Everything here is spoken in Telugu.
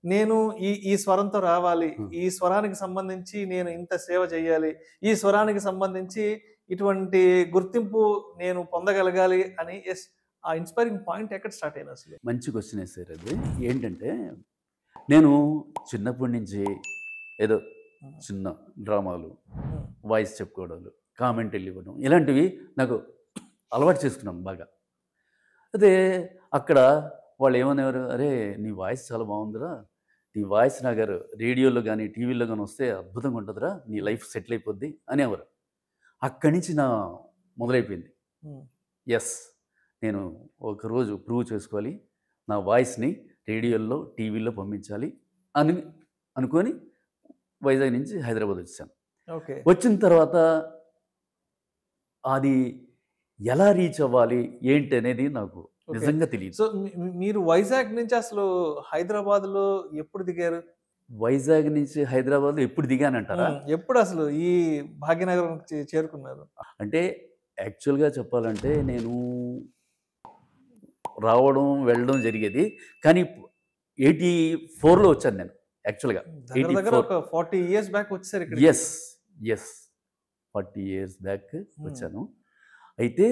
నేను ఈ స్వరంతో రావాలి. హ్మ్. ఈ స్వరానికి సంబంధించి నేను ఇంత సేవ చేయాలి. ఈ స్వరానికి సంబంధించి ఇటువంటి గుర్తింపు నేను పొందగలగాలి అని ఆ ఇన్‌స్పైరింగ్ పాయింట్ ఎక్కడ స్టార్ట్ అయిందసలు? మంచి క్వెషన్ ఏసారు అది. ఏంటంటే, నేను చిన్నప్పటి నుంచి ఏదో హ్మ్. చిన్న డ్రామాలు, హ్మ్. వాయిస్ చెప్పుకోవడాలు, కామెంటరీలు ఇవ్వడం ఇలాంటివి నాకు అలవాటు చేసుకున్నాను బాగా. అదే అక్కడ వాళ్ళు ఏమనేవారు, "అరే! నీ వాయిస్ చాలా బావుందిరా. నీ వాయిస్ నాగారు రేడియోలో గాని, టీవీలో గాని వస్తే అద్భుతంగా ఉంటదిరా. నీ లైఫ్ సెటిల్ అయిపోద్ది" అనేవారు. అక్కడి నుంచి మొదలైపోయింది. హ్మ్. యెస్. నేను ఒకరోజు ప్రూవ్ చేసుకోవాలి. నా వాయిస్‌ని రేడియోల్లో, టీవీల్లో పంపించాలి అని అనుకోని వైజాగ్ నుంచి హైదరాబాద్ వచ్చేసాను. ఓకే. వచ్చిన తర్వాత అది ఎలా రీచ్ అవ్వాలి, ఏంటి అనేది నాకు ఓకే. నిజంగా తెలీదు. సో, మీరు వైజాగ్ నుంచి అసలు హైదరాబాద్‌లో ఎప్పుడు దిగారు? వైజాగ్ నుంచి హైదరాబాద్‌లో ఎప్పుడు దిగానంటారా? ఎప్పుడసలు ఈ భాగ్యనగరం చేరుకున్నారు? అంటే యాక్చువల్‌గా చెప్పాలంటే నేను రావడం, వెళ్ళడం జరిగేది. కానీ 84లో వచ్చాను నేను యాక్చువల్‌గా. దగ్గర దగ్గర 84 ఒక 40 ఇయర్స్ బ్యాక్ వచ్చేసారు ఇక్కడికి. యెస్. యెస్. 40 ఇయర్స్ బ్యాక్ హ్మ్. వచ్చాను. అయితే